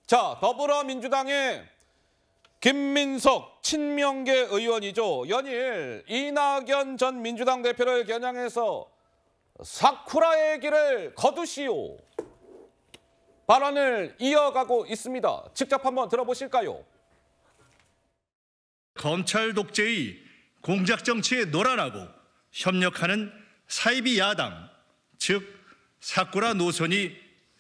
자, 더불어민주당의 김민석 친명계 의원이죠. 연일 이낙연 전 민주당 대표를 겨냥해서 사쿠라의 길을 거두시오 발언을 이어가고 있습니다. 직접 한번 들어보실까요? 검찰 독재의 공작 정치에 노란하고 협력하는 사이비 야당, 즉 사쿠라 노선이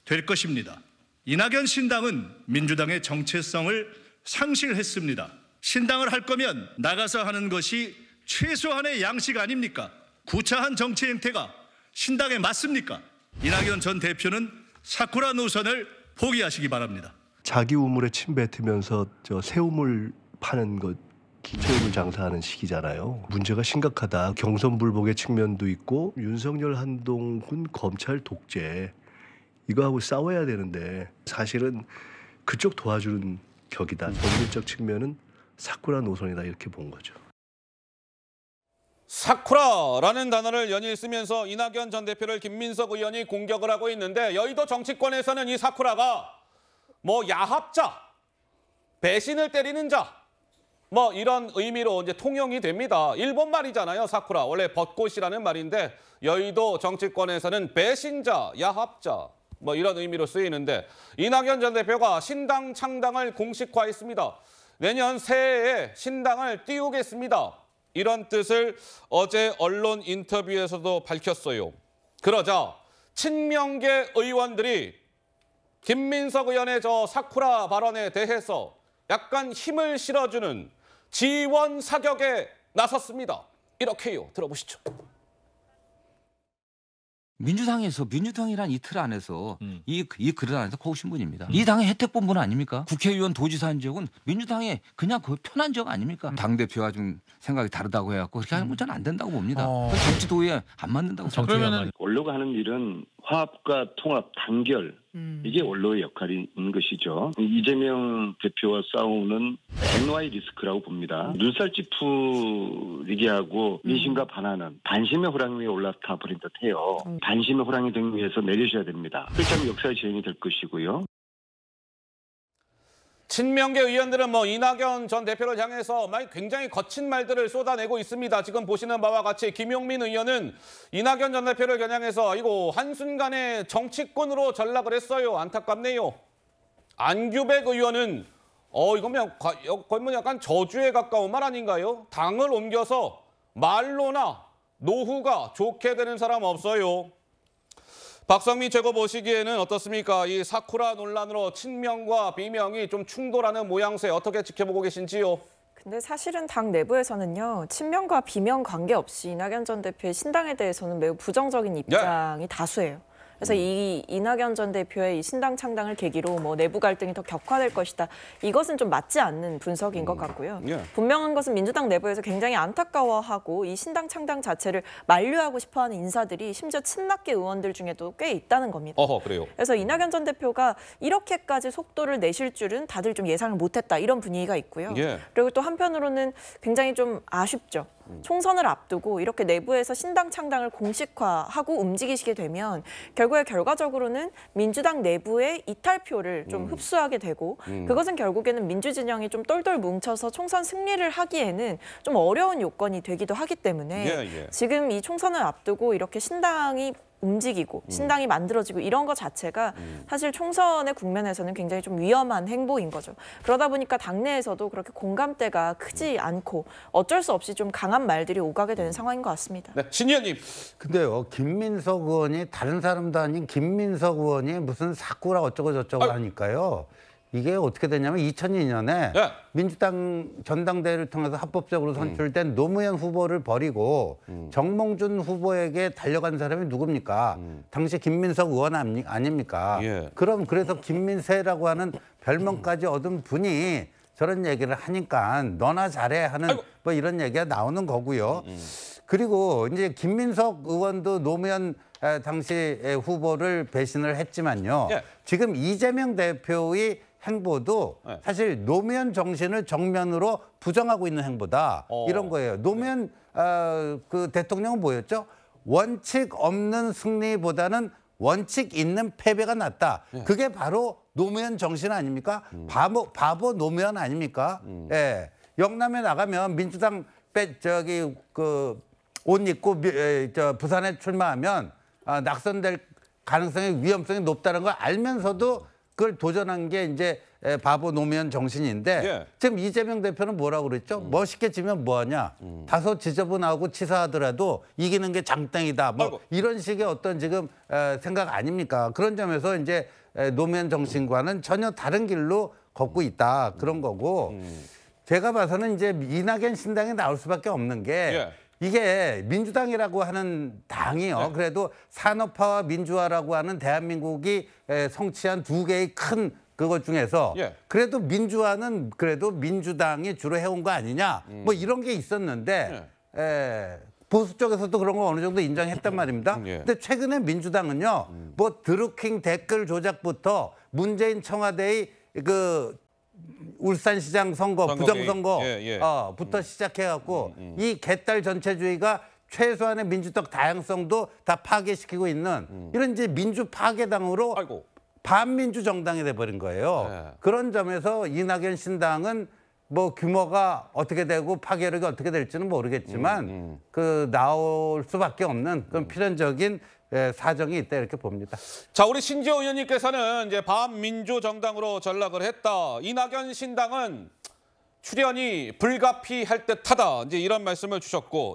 될 것입니다. 이낙연 신당은 민주당의 정체성을 상실했습니다. 신당을 할 거면 나가서 하는 것이 최소한의 양식 아닙니까? 구차한 정치 행태가 신당에 맞습니까? 이낙연 전 대표는 사쿠라 노선을 포기하시기 바랍니다. 자기 우물에 침 뱉으면서 새 우물 파는 것, 기초우물 장사하는 시기잖아요. 문제가 심각하다. 경선불복의 측면도 있고 윤석열 한동훈 검찰 독재 이거하고 싸워야 되는데 사실은 그쪽 도와주는 격이다. 법률적 측면은 사쿠라 노선이다 이렇게 본 거죠. 사쿠라라는 단어를 연일 쓰면서 이낙연 전 대표를 김민석 의원이 공격을 하고 있는데 여의도 정치권에서는 이 사쿠라가 야합자, 배신을 때리는 자 이런 의미로 이제 통용이 됩니다. 일본 말이잖아요, 사쿠라. 원래 벚꽃이라는 말인데 여의도 정치권에서는 배신자, 야합자 이런 의미로 쓰이는데 이낙연 전 대표가 신당 창당을 공식화했습니다. 내년 새해에 신당을 띄우겠습니다. 이런 뜻을 어제 언론 인터뷰에서도 밝혔어요. 그러자 친명계 의원들이 김민석 의원의 저 사쿠라 발언에 대해서 약간 힘을 실어주는 지원 사격에 나섰습니다. 이렇게요. 들어보시죠. 민주당이란 이 틀 안에서 이 그릇 안에서 거우신 분입니다. 이 당의 혜택 본 분 아닙니까? 국회의원 도지사한 적은 민주당의 그냥 그 편한 적 아닙니까? 당대표와 좀 생각이 다르다고 해갖고 그렇게 하는 건 저는 안 된다고 봅니다. 정치 도의에 안 맞는다고 생각합니다. 언로가 하는 일은 화합과 통합, 단결 이게 언로의 역할인 것이죠. 이재명 대표와 싸우는 NY 리스크라고 봅니다. 눈살 찌푸리게 하고 민심과 반하는 반심의 호랑이 위에 올라타 버린 듯해요. 반심의 호랑이 등 위에서 내려셔야 됩니다. 그렇게 하면 역사의 재현이 될 것이고요. 친명계 의원들은 이낙연 전 대표를 향해서 굉장히 거친 말들을 쏟아내고 있습니다. 지금 보시는 바와 같이 김용민 의원은 이낙연 전 대표를 겨냥해서 한순간에 정치권으로 전락을 했어요. 안타깝네요. 안규백 의원은 이거면 거의 약간 저주에 가까운 말 아닌가요? 당을 옮겨서 말로나 노후가 좋게 되는 사람 없어요. 박성민 최고 보시기에는 어떻습니까? 이 사쿠라 논란으로 친명과 비명이 좀 충돌하는 모양새 어떻게 지켜보고 계신지요? 근데 사실은 당 내부에서는요. 친명과 비명 관계없이 이낙연 전 대표의 신당에 대해서는 매우 부정적인 입장이 다수예요. 그래서 이 이낙연 전 대표의 이 신당 창당을 계기로 내부 갈등이 더 격화될 것이다. 이것은 좀 맞지 않는 분석인 것 같고요. 분명한 것은 민주당 내부에서 굉장히 안타까워하고 이 신당 창당 자체를 만류하고 싶어하는 인사들이 심지어 친낙계 의원들 중에도 꽤 있다는 겁니다. 그래요? 그래서 이낙연 전 대표가 이렇게까지 속도를 내실 줄은 다들 좀 예상을 못했다. 이런 분위기가 있고요. 그리고 또 한편으로는 굉장히 좀 아쉽죠. 총선을 앞두고 이렇게 내부에서 신당 창당을 공식화하고 움직이시게 되면 결과적으로는 민주당 내부의 이탈표를 좀 흡수하게 되고 그것은 결국에는 민주진영이 좀 똘똘 뭉쳐서 총선 승리를 하기에는 좀 어려운 요건이 되기도 하기 때문에 지금 이 총선을 앞두고 이렇게 신당이 움직이고 신당이 만들어지고 이런 것 자체가 사실 총선의 국면에서는 굉장히 좀 위험한 행보인 거죠. 그러다 보니까 당내에서도 그렇게 공감대가 크지 않고 어쩔 수 없이 좀 강한 말들이 오가게 되는 상황인 것 같습니다. 네, 신 의원님. 근데요, 김민석 의원이 다른 사람도 아닌 김민석 의원이 무슨 사쿠라 어쩌고 저쩌고 하니까요. 이게 어떻게 됐냐면 2002년에 민주당 전당대회를 통해서 합법적으로 선출된 노무현 후보를 버리고 정몽준 후보에게 달려간 사람이 누굽니까? 당시 김민석 의원 아닙니까? 그래서 김민세라고 하는 별명까지 얻은 분이 저런 얘기를 하니까 너나 잘해 하는 이런 얘기가 나오는 거고요. 그리고 이제 김민석 의원도 노무현 당시 후보를 배신을 했지만요. 지금 이재명 대표의 행보도 사실 노무현 정신을 정면으로 부정하고 있는 행보다 이런 거예요. 노무현 그 대통령은 뭐였죠? 원칙 없는 승리보다는 원칙 있는 패배가 났다. 그게 바로 노무현 정신 아닙니까? 바보 노무현 아닙니까? 예. 영남에 나가면 민주당 옷 입고 부산에 출마하면 낙선될 가능성이 위험성이 높다는 걸 알면서도 그걸 도전한 게 이제 바보 노무현 정신인데 지금 이재명 대표는 뭐라고 그랬죠? 멋있게 지면 뭐하냐? 다소 지저분하고 치사하더라도 이기는 게 장땡이다. 뭐 이런 식의 어떤 지금 생각 아닙니까? 그런 점에서 이제 노무현 정신과는 전혀 다른 길로 걷고 있다. 그런 거고 제가 봐서는 이제 이낙연 신당이 나올 수밖에 없는 게 이게 민주당이라고 하는 당이요. 그래도 산업화와 민주화라고 하는 대한민국이 성취한 두 개의 큰 그것 중에서 그래도 민주화는 그래도 민주당이 주로 해온 거 아니냐. 뭐 이런 게 있었는데 보수 쪽에서도 그런 거 어느 정도 인정했단 말입니다. 근데 최근에 민주당은요. 뭐 드루킹 댓글 조작부터 문재인 청와대의 그 울산시장 선거 부정선거부터 시작해갖고 이 개딸 전체주의가 최소한의 민주적 다양성도 다 파괴시키고 있는 이런 이제 민주 파괴당으로 반민주 정당이 돼버린 거예요. 그런 점에서 이낙연 신당은 뭐 규모가 어떻게 되고 파괴력이 어떻게 될지는 모르겠지만 그 나올 수밖에 없는 그런 필연적인 사정이 있다 이렇게 봅니다. 자, 우리 신지호 의원님께서는 이제 반민주 정당으로 전락을 했다. 이낙연 신당은 출연이 불가피할 듯하다. 이제 이런 말씀을 주셨고.